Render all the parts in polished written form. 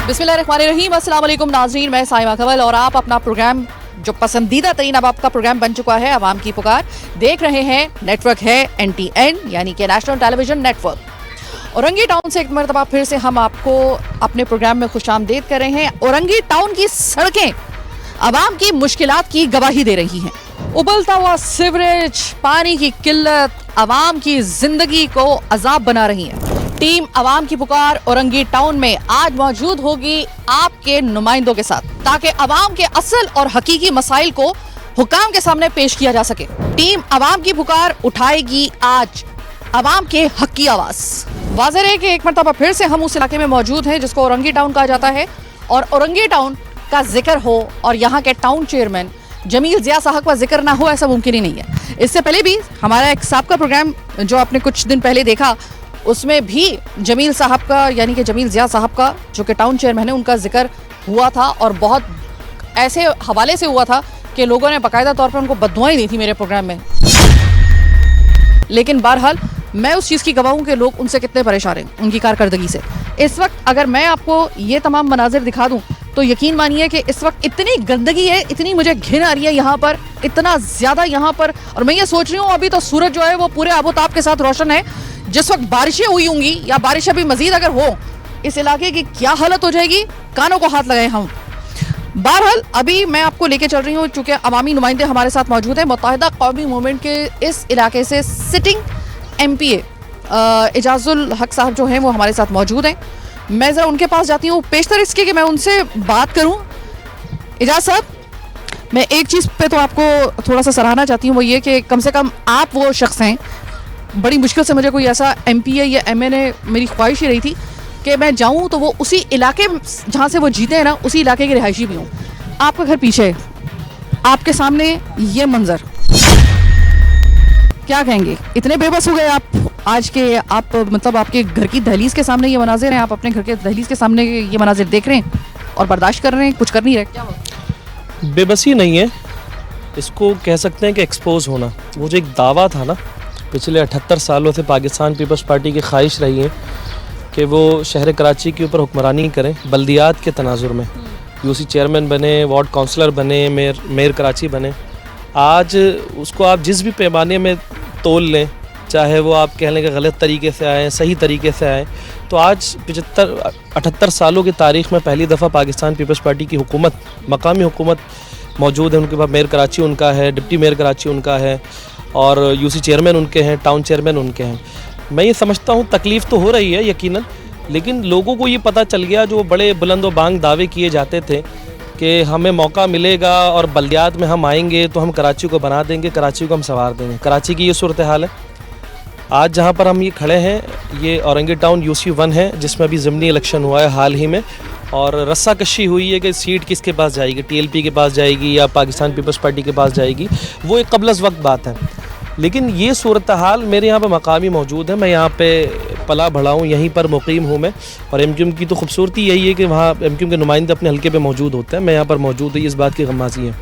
बिस्मिल्लाहिर्रहमानिर्रहीम, अस्सलाम वालेकुम नाज़रीन, मैं साइमा कवल और आप अपना प्रोग्राम जो पसंदीदा तरीन अब आपका प्रोग्राम बन चुका है अवाम की पुकार देख रहे हैं। नेटवर्क है NTN यानी कि national television network. Orangi town से एक मरतबा फिर से हम आपको अपने प्रोग्राम में खुशामदीद कर रहे हैं। औरंगी टाउन की सड़कें अवाम की मुश्किलात की गवाही दे रही हैं। उबलता हुआ सीवरेज, पानी की किल्लत अवाम की जिंदगी को अजाब बना रही है। टीम अवाम की पुकार औरंगी टाउन में आज मौजूद होगी आपके नुमाइंदों के साथ, ताकि अवाम के असल और हकीकी मसाइल को हुकाम के सामने पेश किया जा सके। टीम अवाम की पुकार उठाएगी आज अवाम के हक की आवाज। वाज़ेह है कि एक मरतबा फिर से हम उस इलाके में मौजूद हैं जिसको औरंगी टाउन कहा जाता है, और औरंगी टाउन का जिक्र हो और यहाँ के टाउन चेयरमैन जमील ज़िया साहब का जिक्र ना हो, ऐसा मुमकिन ही नहीं है। इससे पहले भी हमारा एक साहब का प्रोग्राम जो आपने कुछ दिन पहले देखा, उसमें भी जमील साहब का यानी कि जमील ज़िया साहब का जो कि टाउन चेयरमैन है, उनका जिक्र हुआ था और बहुत ऐसे हवाले से हुआ था कि लोगों ने बाकायदा तौर पर उनको बद्दुआएं दी थी मेरे प्रोग्राम में। लेकिन बहरहाल मैं उस चीज़ की गवाह हूं कि लोग उनसे कितने परेशान हैं उनकी कारकर्दगी से। इस वक्त अगर मैं आपको ये तमाम मनाजिर दिखा दूं तो यकीन मानिए कि इस वक्त इतनी गंदगी है, इतनी मुझे घिन आ रही है यहाँ पर, इतना ज़्यादा यहाँ पर। और मैं ये सोच रही हूँ अभी तो सूरज जो है वो पूरे आबोताब के साथ रोशन है। जिस वक्त बारिशें हुई होंगी या बारिश अभी मजीद अगर हो, इस इलाके की क्या हालत हो जाएगी, कानों को हाथ लगाए हम। बहरहाल अभी मैं आपको लेके चल रही हूँ, चूँकि अवामी नुमाइंदे हमारे साथ मौजूद हैं। मुत्तहिदा कौमी मूवमेंट के इस इलाके से सिटिंग MPA एजाजुल हक साहब जो हैं वो हमारे साथ मौजूद हैं। मैं ज़रा उनके पास जाती हूँ पेशतर इसके कि मैं उनसे बात करूँ। एजाज साहब, मैं एक चीज़ पे तो आपको थोड़ा सा सराहना चाहती हूँ, वो ये कि कम से कम आप वो शख्स हैं, बड़ी मुश्किल से मुझे कोई ऐसा MPA या MNA, मेरी ख्वाहिश ही रही थी कि मैं जाऊँ तो वो उसी इलाके जहाँ से वो जीते हैं ना, उसी इलाके के रिहायशी भी हूँ। आपका घर पीछे है, आपके सामने ये मंजर, क्या कहेंगे? इतने बेबस हो गए आप आज के, आप मतलब आपके घर की दहलीज के सामने ये मनाजिर हैं, आप अपने घर के दहलीज के सामने ये मनाजिर देख रहे हैं और बर्दाश्त कर रहे हैं, कुछ कर नहीं रहे, क्या हो? बेबसी नहीं है, इसको कह सकते हैं कि एक्सपोज होना। वो जो एक दावा था ना, पिछले 78 सालों से पाकिस्तान पीपल्स पार्टी की ख्वाहिश रही है कि वो शहर कराची के ऊपर हुक्मरानी करें बल्दियात के तनाजुर में। UC चेयरमैन बने, वार्ड काउंसलर बने, मेयर कराची बने। आज उसको आप जिस भी पैमाने में तोल लें, चाहे वो आप कह लें कि गलत तरीके से आए, सही तरीके से आए, तो आज 78 सालों की तारीख़ में पहली दफ़ा पाकिस्तान पीपल्स पार्टी की हुकूमत, मकामी हुकूमत मौजूद है। उनके पास मेयर कराची उनका है, डिप्टी मेयर कराची उनका है, और UC चेयरमैन उनके हैं, टाउन चेयरमैन उनके हैं। मैं ये समझता हूँ तकलीफ़ तो हो रही है यकीनन, लेकिन लोगों को ये पता चल गया, जो बड़े बुलंद व बांग दावे किए जाते थे कि हमें मौका मिलेगा और बल्दियात में हम आएंगे तो हम कराची को बना देंगे, कराची को हम संवार देंगे। कराची की ये सूरत हाल है। आज जहाँ पर हम ये खड़े हैं, ये औरंगी टाउन UC 1 है, जिसमें अभी ज़िमनी इलेक्शन हुआ है हाल ही में, और रस्सा कशी हुई है कि सीट किसके पास जाएगी, TLP के पास जाएगी या पाकिस्तान पीपल्स पार्टी के पास जाएगी। वो एक कबल वक्त बात है, लेकिन ये सूरत हाल मेरे यहाँ पे मकामी मौजूद है। मैं यहाँ पे पला बढ़ा हूँ, यहीं पर मुकीम हूँ मैं, और MQM की तो खूबसूरती यही है कि वहाँ MQM के नुमाइंदे अपने हल्के पे मौजूद होते हैं। मैं यहाँ पर मौजूद है, इस बात की गमाजी है।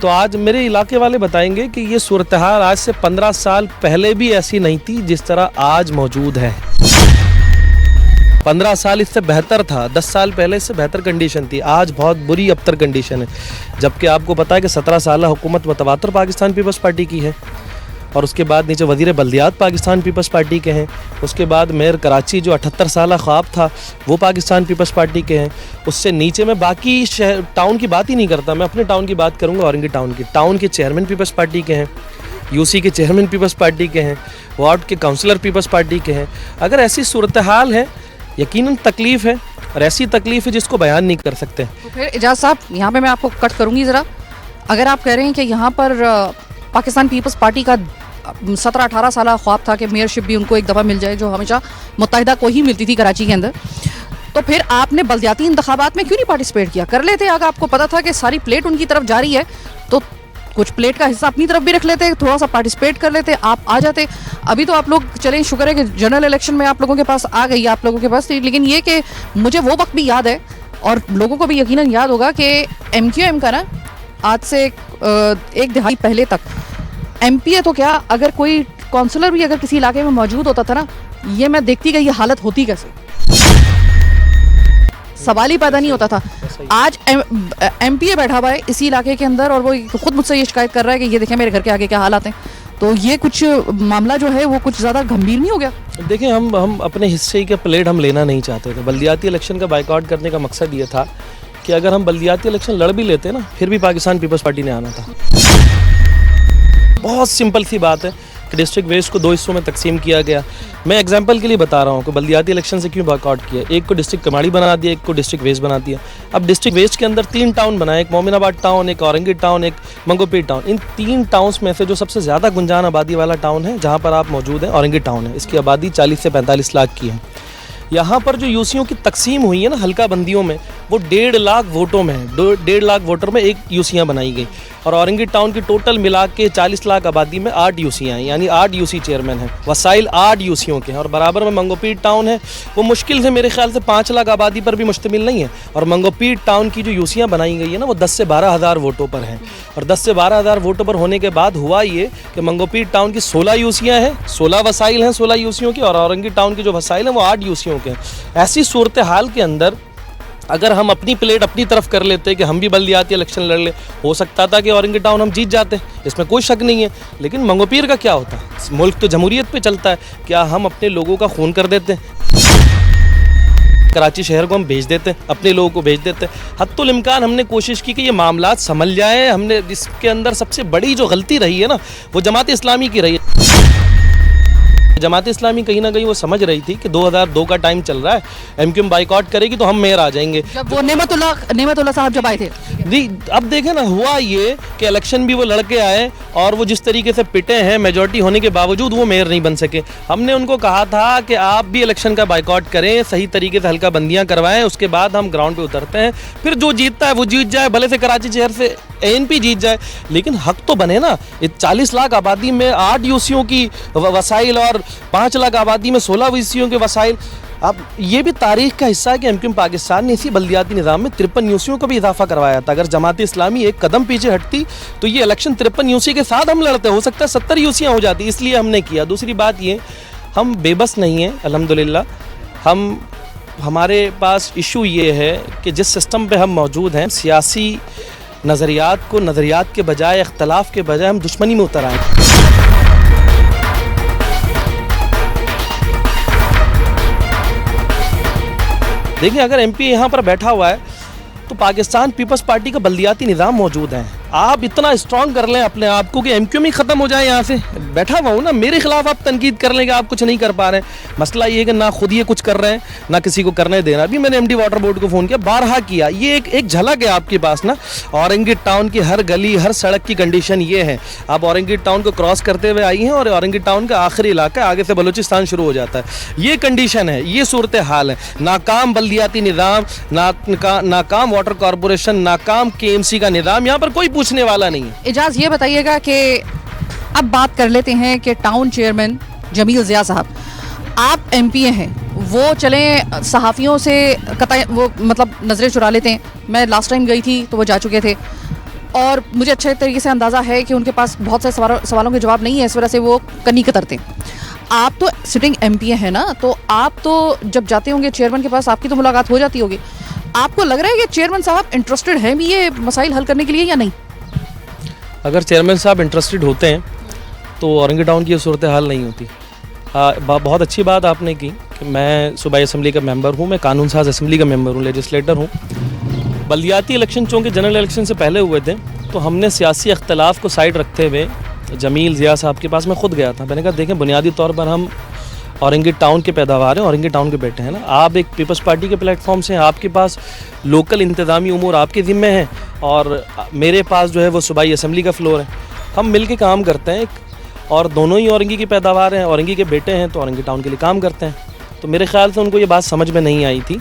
तो आज मेरे इलाके वाले बताएंगे कि ये सूरत हाल आज से 15 साल पहले भी ऐसी नहीं थी जिस तरह आज मौजूद है। 15 साल इससे बेहतर था, 10 साल पहले इससे बेहतर कंडीशन थी, आज बहुत बुरी अबतर कंडीशन है। जबकि आपको पता है कि 17 साल हुकूमत मुतवातर पाकिस्तान पीपल्स पार्टी की है, और उसके बाद नीचे वज़ीर बल्दियात पाकिस्तान पीपल्स पार्टी के हैं, उसके बाद मेयर कराची जो 78 साल ख्वाब था वो पाकिस्तान पीपल्स पार्टी के हैं, उससे नीचे मैं बाकी शहर टाउन की बात ही नहीं करता, मैं अपने टाउन की बात करूँगा, औरंगी टाउन की। टाउन के चेयरमैन पीपल्स पार्टी के हैं, UC के चेयरमैन पीपल्स पार्टी के हैं, वार्ड के काउंसलर पीपल्स पार्टी के हैं। अगर ऐसी सूरत हाल है, यकीनन तकलीफ़ है, और ऐसी तकलीफ़ है जिसको बयान नहीं कर सकते। तो फिर एजाज साहब, यहाँ पे मैं आपको कट करूँगी ज़रा। अगर आप कह रहे हैं कि यहाँ पर पाकिस्तान पीपल्स पार्टी का 17-18 साल ख्वाब था कि मेयरशिप भी उनको एक दफ़ा मिल जाए, जो हमेशा मुत्तहिदा को ही मिलती थी कराची के अंदर, तो फिर आपने बल्दियाती इंतखाबात में क्यों नहीं पार्टिसिपेट किया? कर लेते, अगर आपको पता था कि सारी प्लेट उनकी तरफ जा रही है तो कुछ प्लेट का हिस्सा अपनी तरफ भी रख लेते, थोड़ा सा पार्टिसिपेट कर लेते, आप आ जाते। अभी तो आप लोग चलें, शुक्र है कि जनरल इलेक्शन में आप लोगों के पास आ गई, आप लोगों के पास थी। लेकिन ये कि मुझे वो वक्त भी याद है, और लोगों को भी यकीनन याद होगा कि MQM का ना आज से एक दिहाई पहले तक MPA तो क्या, अगर कोई काउंसलर भी अगर किसी इलाके में मौजूद होता था ना, ये मैं देखती गई ये हालत होती कैसे। सवाल ही पैदा नहीं होता था। आज एमपीए बैठा हुआ है इसी इलाके के अंदर और वो खुद मुझसे ये शिकायत कर रहा है कि ये देखें मेरे घर के आगे क्या हालात हैं। तो ये कुछ मामला जो है वो कुछ ज़्यादा गंभीर नहीं हो गया? देखिए, हम अपने हिस्से के प्लेट हम लेना नहीं चाहते थे। बल्दियाती इलेक्शन का बाइकआउट करने का मकसद ये था कि अगर हम बल्दियाती इलेक्शन लड़ भी लेते ना, फिर भी पाकिस्तान पीपल्स पार्टी ने आना था। बहुत सिंपल सी बात है कि डिस्ट्रिक्ट वेस्ट को 2 हिस्सों में तकसीम किया गया। मैं एग्जांपल के लिए बता रहा हूँ कि बल्दियाती इलेक्शन से क्यों बाइकआउट किया। एक को डिस्ट्रिक्ट कमाड़ी बना दिया, एक को डिस्ट्रिक्ट वेस्ट बना दिया। अब डिस्ट्रिक्ट वेस्ट के अंदर 3 टाउन बनाए, एक मोमिनाबाद टाउन, एक औरंगी टाउन, एक मंगोपीर टाउन। इन 3 टाउन्स में से जो सबसे ज़्यादा गुंजान आबादी वाला टाउन है जहाँ पर आप मौजूद हैं, औरंगी टाउन है। इसकी आबादी 40 से 45 लाख की है। यहाँ पर जो यूसीओं की तकसीम हुई है ना हल्का बंदियों में, वो 1.5 लाख वोटों में है। 1.5 लाख वोटर में 1 यूसीयाँ बनाई गई और औरंगी टाउन की टोटल मिला के 40 लाख आबादी में 8 यूसीयाँ हैं, यानी 8 यूसी चेयरमैन हैं। वसाइल 8 यूसीओं के हैं। और बराबर में मंगोपीर टाउन है, वो मुश्किल से मेरे ख्याल से 5 लाख आबादी पर भी मुश्तमिल नहीं है। और मंगोपीर टाउन की जो यूसीयाँ बनाई गई है ना, वो 10 से 12 हज़ार वोटों पर हैं। और 10 से 12 हज़ार वोटों पर होने के बाद हुआ ये कि मंगोपीर टाउन की 16 यूसीयाँ हैं, 16 वसाइल हैं 16 यूसीओं की, और औरंगी टाउन की जो वसाइल हैं वो 8 यूसीओं के हैं। ऐसी सूरत हाल के अंदर अगर हम अपनी प्लेट अपनी तरफ कर लेते कि हम भी बल्दियाती इलेक्शन लड़ ले, हो सकता था कि औरंगी टाउन हम जीत जाते, इसमें कोई शक नहीं है। लेकिन मंगोपीर का क्या होता है? मुल्क तो जमहूरियत पे चलता है, क्या हम अपने लोगों का खून कर देते हैं? कराची शहर को हम भेज देते हैं, अपने लोगों को भेज देते हैं। हत्तुल इम्कान हमने कोशिश की कि ये मामला संभल जाए। हमने इसके अंदर सबसे बड़ी जो गलती रही है ना, वो जमात इस्लामी की रही है। जमात इस्लामी कहीं ना कहीं वो समझ रही थी कि 2002 का टाइम चल रहा है, एमक्यूएम बाइकआउट करेगी तो हम मेयर आ जाएंगे। जब वो नेमतुल्लाह साहब जब आए थे जी, अब देखें ना, हुआ ये कि इलेक्शन भी वो लड़के आए और वो जिस तरीके से पिटे हैं, मेजॉरिटी होने के बावजूद वो मेयर नहीं बन सके। हमने उनको कहा था कि आप भी इलेक्शन का बाइकआउट करें, सही तरीके से हल्का बंदियाँ करवाएं, उसके बाद हम ग्राउंड पे उतरते हैं, फिर जो जीतता है वो जीत जाए, भले से कराची शहर से एएनपी जीत जाए, लेकिन हक तो बने ना। 40 लाख आबादी में 8 यूसीओं की वसाइल और 5 लाख आबादी में 16 यूसीओं के वसाइल। अब ये भी तारीख का हिस्सा है कि एमक्यूएम पाकिस्तान ने इसी बल्दियाती निज़ाम में 53 यूसीओं को भी इजाफा करवाया था। अगर जमात इस्लामी एक कदम पीछे हटती तो ये इलेक्शन 53 यूसी के साथ हम लड़ते, हो सकता है 70 यूसियाँ हो जाती, इसलिए हमने किया। दूसरी बात ये, हम बेबस नहीं हैं अल्हम्दुलिल्लाह। हमारे पास इशू ये है कि जिस सिस्टम पे हम मौजूद हैं, सियासी नज़रियात के बजाय, इख्तलाफ के बजाय हम दुश्मनी में उतर आए। देखिए, अगर एमपी यहाँ पर बैठा हुआ है तो पाकिस्तान पीपल्स पार्टी का बल्दियाती निज़ाम मौजूद है। आप इतना स्ट्रॉन्ग कर लें अपने आप को कि एमक्यूएम ही ख़त्म हो जाए यहाँ से। बैठा हुआ हूँ ना, मेरे खिलाफ आप तनकीद कर लें कि आप कुछ नहीं कर पा रहे हैं। मसला ये है कि ना खुद ये कुछ कर रहे हैं, ना किसी को करने दे रहा। अभी मैंने एमडी वाटर बोर्ड को फ़ोन किया, बारहा किया। ये एक झलक है आपके पास ना। औरंगी टाउन की हर गली, हर सड़क की कंडीशन ये है। आप औरंगी टाउन को क्रॉस करते हुए आई हैं और औरंगी टाउन का आखिरी इलाका, आगे से बलूचिस्तान शुरू हो जाता है। ये कंडीशन है, ये सूरत हाल है। नाकाम बल्दियाती निज़ाम, नाकाम वाटर कॉरपोरेशन, नाकाम केएमसी का निज़ाम, यहाँ पर कोई पूछने वाला नहीं है। इजाज़ ये बताइएगा कि अब बात कर लेते हैं कि टाउन चेयरमैन जमील ज़िया साहब, आप एमपीए हैं, वो चलें सहाफ़ियों से वो मतलब नज़रें चुरा लेते हैं। मैं लास्ट टाइम गई थी तो वो जा चुके थे और मुझे अच्छे तरीके से अंदाज़ा है कि उनके पास बहुत से सवालों के जवाब नहीं है, इस वजह से वो कनी कतरते हैं। आप तो सिटिंग एमपीए हैं ना, तो आप तो जब जाते होंगे चेयरमैन के पास, आपकी तो मुलाकात हो जाती होगी। आपको लग रहा है कि चेयरमैन साहब इंटरेस्टेड हैं भी ये मसाइल हल करने के लिए या नहीं? अगर चेयरमैन साहब इंटरेस्टेड होते हैं तो औरंगी टाउन की ये सूरत हाल नहीं होती। बहुत अच्छी बात आपने की कि मैं सूबाई असम्बली का मेंबर हूँ, मैं कानून साज असम्बली का मेंबर हूँ, लेजिस्लेटर हूँ। बल्दियाती इलेक्शन चूँकि जनरल इलेक्शन से पहले हुए थे, तो हमने सियासी अख्तलाफ को साइड रखते हुए जमील ज़िया साहब के पास मैं ख़ुद गया था। मैंने कहा देखें, बुनियादी तौर पर हम औरंगी टाउन के पैदावार हैं, औरंगी टाउन के बेटे हैं ना। आप एक पीपल्स पार्टी के प्लेटफॉर्म से हैं, आपके पास लोकल इंतज़ामी उमूर आपके ज़िम्मे हैं और मेरे पास जो है वो सूबाई असम्बली का फ्लोर है। हम मिल के काम करते हैं और दोनों ही औरंगी की पैदावार हैं, औरंगी के बेटे हैं, तो औरंगी टाउन के लिए काम करते हैं। तो मेरे ख़्याल से उनको ये बात समझ में नहीं आई थी।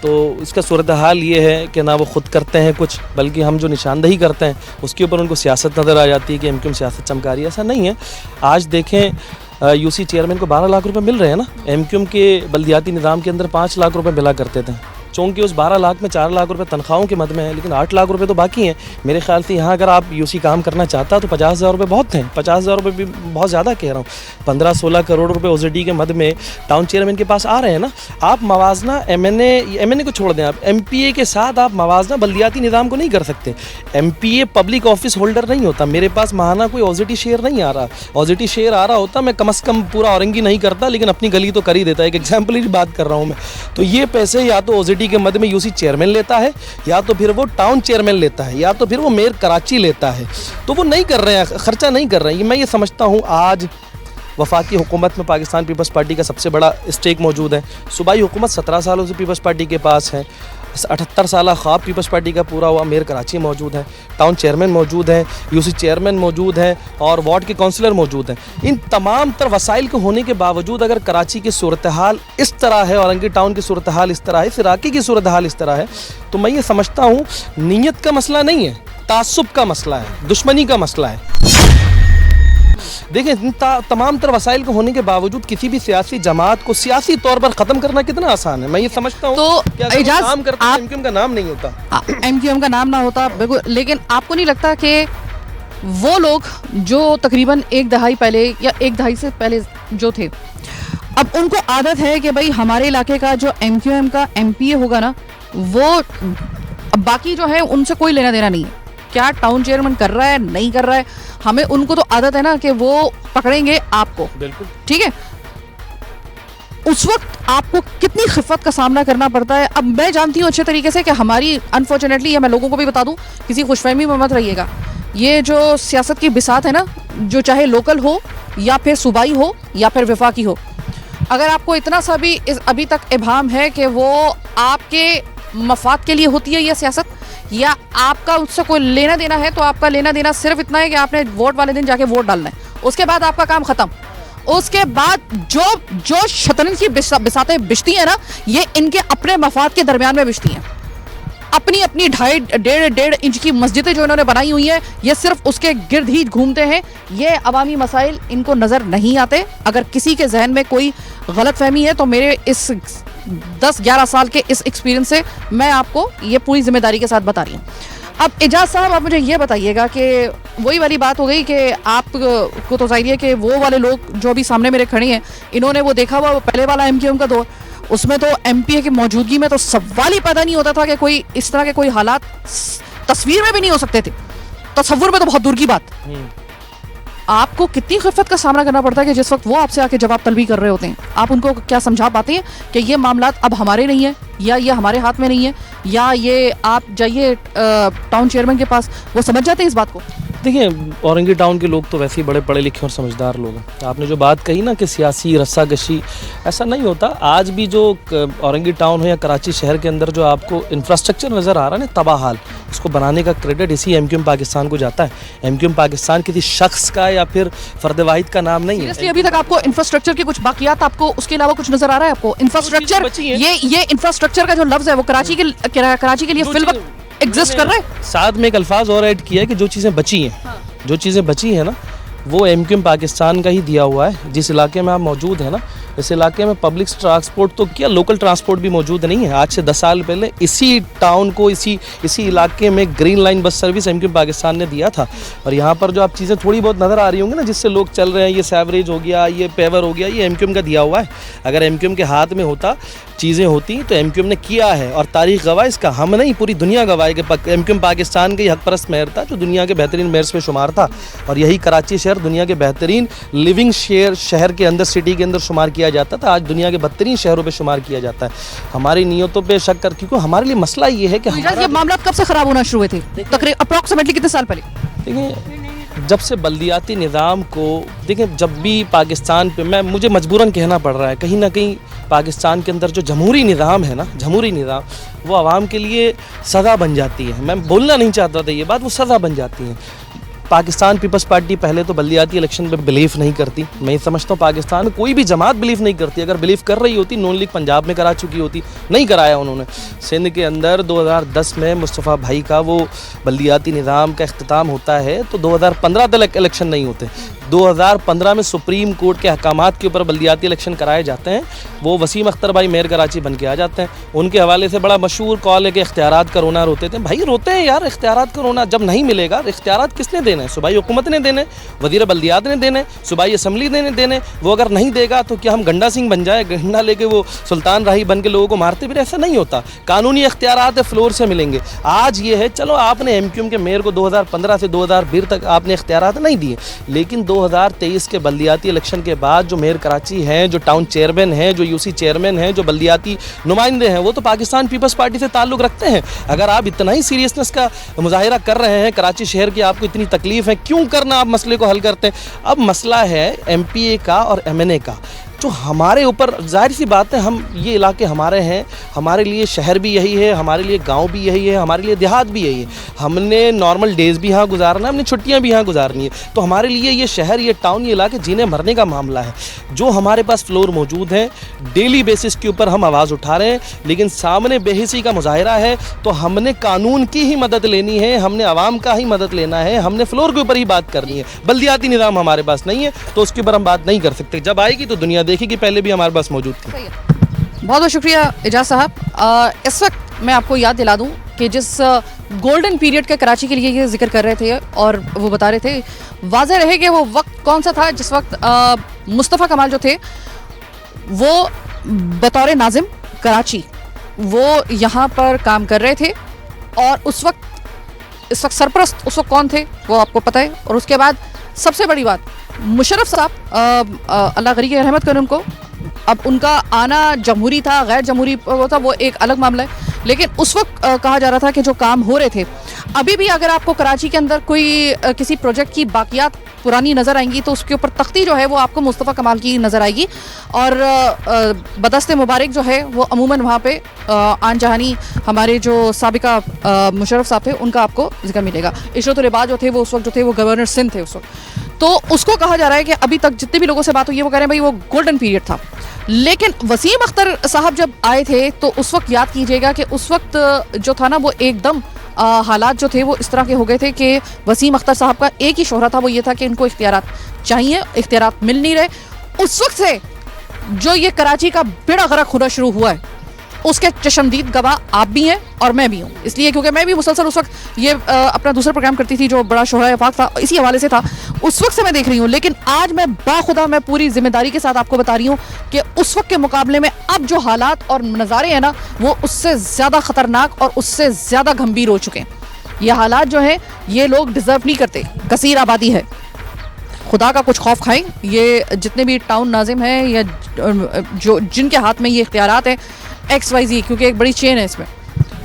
तो इसका सूरत हाल ये है कि ना वो ख़ुद करते हैं कुछ, बल्कि हम जो निशानदही करते हैं उसके ऊपर उनको सियासत नज़र आ जाती है कि एमक्यूएम सियासत चमका रही है। ऐसा नहीं है। आज देखें, यूसी चेयरमैन को 12 लाख रुपए मिल रहे हैं ना। एमक्यूएम के बल्दियाती निज़ाम के अंदर 5 लाख रुपए मिला करते थे, चूँकि उस 12 लाख में 4 लाख रुपए तनख्वाहों के मद में है, लेकिन 8 लाख रुपए तो बाकी हैं। मेरे ख्याल से यहाँ अगर आप यूसी काम करना चाहता तो 50,000 रुपये बहुत हैं। 50,000 रुपये भी बहुत ज़्यादा कह रहा हूँ। 15-16 करोड़ रुपए ओजेडी के मद में टाउन चेयरमैन के पास आ रहे हैं ना। आप मवाजना एमएनए को छोड़ दें, आप एमपीए के साथ आप मवाजना बल्दियाती निज़ाम को नहीं कर सकते। एमपीए पब्लिक ऑफिस होल्डर नहीं होता। मेरे पास महाना कोई ओजेडी शेयर नहीं आ रहा। ओजेडी शेयर आ रहा होता मैं कम से कम पूरा औरंगी नहीं करता, लेकिन अपनी गली तो कर ही देता। एक एग्जाम्पल की बात कर रहा हूँ मैं। तो ये पैसे या तो ओजेडी के मद में यूसी चेयरमैन लेता है, या तो फिर वो टाउन चेयरमैन लेता है, या तो फिर वो मेयर कराची लेता है। तो वो नहीं कर रहे हैं, खर्चा नहीं कर रहे हैं। मैं ये समझता हूँ आज वफाकी हुकूमत में पाकिस्तान पीपल्स पार्टी का सबसे बड़ा स्टेक मौजूद है। सूबाई हुकूमत 17 सालों से पीपल्स पार्टी के पास है। 78 साल ख्वाब पीपल्स पार्टी का पूरा हुआ। मेयर कराची मौजूद है, टाउन चेयरमैन मौजूद है, यूसी चेयरमैन मौजूद है और वार्ड के काउंसलर मौजूद हैं। इन तमाम तर वसाइल के होने के बावजूद अगर कराची की सूरत हाल इस तरह है, औरंगी टाउन की सूरत हाल इस तरह है, सिराकी की सूरत हाल इस तरह है, तो मैं ये समझता हूँ नीयत का मसला नहीं है, तासुब का मसला है, दुश्मनी का मसला है। देखें, तमाम तर वसाइल के होने के बावजूद किसी भी सियासी जमात को सियासी तौर पर ख़त्म करना कितना आसान है। मैं ये समझता हूँ तो कि अगर एजाज, काम करते हैं एमक्यूएम का नाम नहीं होता। एमक्यूएम का नाम ना होता बिल्कुल, लेकिन आपको नहीं लगता कि वो लोग जो तकरीबन एक दहाई पहले या एक दहाई से पहले जो थे, अब उनको आदत है कि भाई हमारे इलाके का जो एमक्यूएम का एमपीए होगा ना, वो अब बाकी जो है उनसे कोई लेना देना नहीं है। क्या टाउन चेयरमैन कर रहा है नहीं कर रहा है, हमें उनको तो आदत है ना कि वो पकड़ेंगे आपको। बिल्कुल ठीक है। उस वक्त आपको कितनी खिफत का सामना करना पड़ता है। अब मैं जानती हूँ अच्छे तरीके से कि हमारी अनफॉर्चुनेटली, या मैं लोगों को भी बता दूं, किसी खुशफहमी में मत रहिएगा, ये जो सियासत की बिसात है ना, जो चाहे लोकल हो या फिर सूबाई हो या फिर वफाकी हो, अगर आपको इतना सा भी अभी तक इबाम है कि वो आपके मफाद के लिए होती है यह सियासत, या आपका उससे कोई लेना देना है, तो आपका लेना देना सिर्फ इतना है कि आपने वोट वाले दिन जाके वोट डालना है, उसके बाद आपका काम खत्म। उसके बाद जो शतरंज की बिसातें बिछती हैं ना, ये इनके अपने मफाद के दरमियान में बिछती हैं। अपनी अपनी 2.5-1.5 इंच की मस्जिदें जो इन्होंने बनाई हुई हैं, ये सिर्फ उसके गिर्द ही घूमते हैं। ये अवामी मसाइल इनको नज़र नहीं आते। अगर किसी के जहन में कोई गलत फहमी है तो मेरे इस 10-11 साल के इस एक्सपीरियंस से मैं आपको ये पूरी जिम्मेदारी के साथ बता रही हूँ। अब एजाज साहब, आप मुझे ये बताइएगा कि वही वाली बात हो गई कि आपको तो जाहिर है कि वो वाले लोग जो अभी सामने मेरे खड़े हैं, इन्होंने वो देखा हुआ वो पहले वाला एमक्यूएम का दौर, उसमें तो एमपीए की मौजूदगी में तो सवाल ही पैदा नहीं होता था कि कोई इस तरह के कोई हालात तस्वीर में भी नहीं हो सकते थे, तस्वुर में तो बहुत दूर की बात। आपको कितनी खिफत का सामना करना पड़ता है कि जिस वक्त वो आपसे आके जवाब तलबी कर रहे होते हैं, आप उनको क्या समझा पाते हैं कि ये मामलात अब हमारे नहीं है, या ये हमारे हाथ में नहीं है, या ये आप जाइए टाउन चेयरमैन के पास, वो समझ जाते हैं इस बात को? देखिए, औरंगी टाउन के लोग तो वैसे ही बड़े पढ़े लिखे और समझदार लोग हैं। आपने जो बात कही ना कि सियासी रस्साकशी, ऐसा नहीं होता। आज भी जो औरंगी टाउन हो या कराची शहर के अंदर जो आपको इंफ्रास्ट्रक्चर नज़र आ रहा है ना, तबाह हाल, उसको बनाने का क्रेडिट इसी एमक्यूएम पाकिस्तान को जाता है। एमक्यूएम पाकिस्तान किसी शख्स का या फिर फर्द वाहिद का नाम नहीं है। इसलिए अभी तक आपको इंफ्रास्ट्रक्चर के कुछ बाकियात, आपको उसके अलावा कुछ नजर आ रहा है? आपको इंफ्रास्ट्रक्चर, ये इंफ्रास्ट्रक्चर का जो लफ्ज है वो कराची के लिए फिल वक्त एग्जिस्ट कर रहा है। साथ में एक अल्फाज और ऐड किया है कि जो चीज़ें बची हैं, जो चीज़ें बची हैं ना, वो एमक्यूएम पाकिस्तान का ही दिया हुआ है। जिस इलाके में आप मौजूद हैं ना, इस इलाके में पब्लिक ट्रांसपोर्ट तो क्या, लोकल ट्रांसपोर्ट भी मौजूद नहीं है। आज से 10 साल पहले इसी टाउन को, इसी इलाके में green line bus service MQM Pakistan ने दिया था। और यहाँ पर जो आप चीज़ें थोड़ी बहुत नज़र आ रही होंगी ना, जिससे लोग चल रहे हैं, ये सैवरेज हो गया, ये पेवर हो गया, ये एमक्यूएम का दिया हुआ है। अगर एमक्यूएम के हाथ में होता, चीज़ें होती, तो एमक्यूएम ने किया है। और तारीख गवाह इसका, हम नहीं पूरी दुनिया गवाह है कि एमक्यूएम पाकिस्तान का ही हक परस्त मेयर था, जो दुनिया के बेहतरीन मेयर्स में शुमार था। और यही कराची शहर दुनिया के बेहतरीन लिविंग शहर के अंदर, सिटी के अंदर शुमार किया जाता था। आज दुनिया के बदतरीन शहरों पे शुमार किया जाता है। हमारी नीयतों पे शक कर, क्योंकि हमारे लिए मसला ये है कि ये मामला कब से खराब होना शुरू हुए थे? तकरीबन अप्रॉक्सीमेटली कितने साल पहले? देखिए, जब से बल्दियाती निज़ाम को, देखिए, जब भी पाकिस्तान पे मुझे मजबूरन कहना पड़ रहा है, कहीं ना कहीं पाकिस्तान के अंदर जो जमहूरी निज़ाम है ना, जमहूरी निज़ाम, वो आवाम के लिए सज़ा बन जाती है। मैं बोलना नहीं चाहता था ये बात, वो सज़ा बन जाती है। पाकिस्तान पीपल्स पार्टी पहले तो बल्दियाती इलेक्शन पे बिलीव नहीं करती। मैं समझता हूँ पाकिस्तान कोई भी जमात बिलीव नहीं करती। अगर बिलीव कर रही होती, नून लीग पंजाब में करा चुकी होती, नहीं कराया उन्होंने। सिंध के अंदर 2010 में मुस्तफ़ा भाई का वो बल्दियाती निज़ाम का इख्तिताम होता है, तो 2015 तक इलेक्शन नहीं होते। 2015 में सुप्रीम कोर्ट के अहकामात के ऊपर बल्दियाती इलेक्शन कराए जाते हैं, वो वसीम अख्तर भाई मेयर कराची बन के आ जाते हैं। उनके हवाले से बड़ा मशहूर कॉल है कि इख्तियारात का रोना रोते थे। भाई रोते हैं यार, इख्तियारात का रोना जब नहीं मिलेगा, इख्तियारात किसने देने हैं? सूबाई हुकूमत ने देने, वज़ीर बल्दियात ने देने, सूबाई असम्बली ने देने। वो अगर नहीं देगा तो क्या हम गंडा सिंह बन जाए, गंडा लेके वो सुल्तान राही बन के लोगों को मारते फिर? ऐसा नहीं होता। कानूनी इख्तियारात फ्लोर से मिलेंगे। आज ये है, चलो आपने एमक्यूएम के मेयर को 2015 से 2020 तक आपने इख्तियारात नहीं दिए, लेकिन 2023 के बल्दियाती इलेक्शन के बाद जो मेयर कराची हैं, जो टाउन चेयरमैन हैं, जो यूसी चेयरमैन हैं, जो बल्दियाती नुमाइंदे हैं, वो तो पाकिस्तान पीपल्स पार्टी से ताल्लुक़ रखते हैं। अगर आप इतना ही सीरियसनेस का मुजाहिरा कर रहे हैं, कराची शहर की आपको इतनी तकलीफ़ है, क्यों करना आप मसले को हल करते हैं? अब मसला है एमपीए का और एमएनए का, जो हमारे ऊपर, जाहिर सी बात है, हम ये इलाके हमारे हैं, हमारे लिए शहर भी यही है, हमारे लिए गांव भी यही है, हमारे लिए देहात भी यही है। हमने नॉर्मल डेज़ भी यहाँ गुजारना है, हमने छुट्टियाँ भी यहाँ गुजारनी है। तो हमारे लिए ये शहर, ये टाउन, ये इलाके जीने मरने का मामला है। जो हमारे पास फ्लोर मौजूद हैं, डेली बेसिस के ऊपर हम आवाज़ उठा रहे हैं, लेकिन सामने बेहिसी का मुजाहिरा है, तो हमने कानून की ही मदद लेनी है, हमने आवाम का ही मदद लेना है, हमने फ्लोर के ऊपर ही बात करनी है। बल्दियाती निज़ाम हमारे पास नहीं है, तो उसके ऊपर हम बात नहीं कर सकते। जब आएगी तो दुनिया देखेगी, पहले भी हमारे पास मौजूद थी। बहुत बहुत शुक्रिया एजाज साहब। इस वक्त मैं आपको याद दिला दूं कि जिस गोल्डन पीरियड के कराची के लिए ये जिक्र कर रहे थे और वो बता रहे थे, वाज़ेह रहे कि वो वक्त कौन सा था जिस वक्त मुस्तफ़ा कमाल जो थे वो बतौर नाजिम कराची वो यहाँ पर काम कर रहे थे, और इस वक्त सरपरस्त उस वक्त कौन थे वो आपको पता है। और उसके बाद सबसे बड़ी बात, मुशर्रफ साहब, अल्लाह गनी की रहमत करें उनको, अब उनका आना जमहूरी था गैर जमहूरी वो था, वो एक अलग मामला है, लेकिन उस वक्त कहा जा रहा था कि जो काम हो रहे थे, अभी भी अगर आपको कराची के अंदर कोई किसी प्रोजेक्ट की बाकियात पुरानी नज़र आएंगी तो उसके ऊपर तख्ती जो है वो आपको मुस्तफ़ा कमाल की नज़र आएगी। और बदस्ते मुबारक जो है वो अमूमन वहाँ पे आन जहानी हमारे जो साबिका मुशर्रफ साहब थे उनका आपको जिक्र मिलेगा। इशरत रिबा जो थे वो उस वक्त जो थे वो गवर्नर सिंध थे उस वक्त, तो उसको कहा जा रहा है कि अभी तक जितने भी लोगों से बात हुई है वो कह रहे हैं भाई वो गोल्डन पीरियड था। लेकिन वसीम अख्तर साहब जब आए थे तो उस वक्त याद कीजिएगा कि उस वक्त जो था ना वो एकदम हालात जो थे वो इस तरह के हो गए थे कि वसीम अख्तर साहब का एक ही शोहरा था, वो ये था कि इनको इख्तियारात चाहिए, इख्तियारात मिल नहीं रहे। उस वक्त से जो ये कराची का बेड़ा गर्क होना शुरू हुआ है उसके चशमदीद गवाह आप भी हैं और मैं भी हूँ, इसलिए क्योंकि मैं भी मुसलसल उस वक्त ये अपना दूसरा प्रोग्राम करती थी जो बड़ा शोहरा वफाक था, इसी हवाले से था, उस वक्त से मैं देख रही हूँ। लेकिन आज मैं बाखुदा मैं पूरी जिम्मेदारी के साथ आपको बता रही हूँ कि उस वक्त के मुकाबले में अब जो हालात और नज़ारे हैं ना वो उससे ज़्यादा ख़तरनाक और उससे ज़्यादा गंभीर हो चुके हैं। ये हालात जो हैं ये लोग डिज़र्व नहीं करते। कसीर आबादी है, खुदा का कुछ खौफ खाएं। ये जितने भी टाउन नाजिम हैं या जो जिनके हाथ में ये इख्तियारात हैं XYZ, क्योंकि एक बड़ी चेन है इसमें,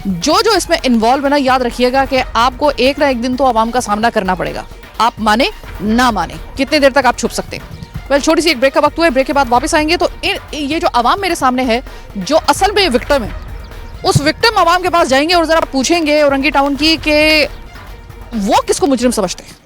जो इसमें इन्वॉल्व है ना, याद रखिएगा कि आपको एक ना एक दिन तो आवाम का सामना करना पड़ेगा, आप माने ना माने। कितने देर तक आप छुप सकते हैं? वेल, छोटी सी एक ब्रेक का वक्त हुआ है, ब्रेक के बाद वापस आएंगे। तो ये जो आवाम मेरे सामने है जो असल में विक्टिम है, उस विक्टिम आवाम के पास जाएंगे और ज़रा पूछेंगे औरंगी टाउन की कि वो किसको मुजरिम समझते हैं।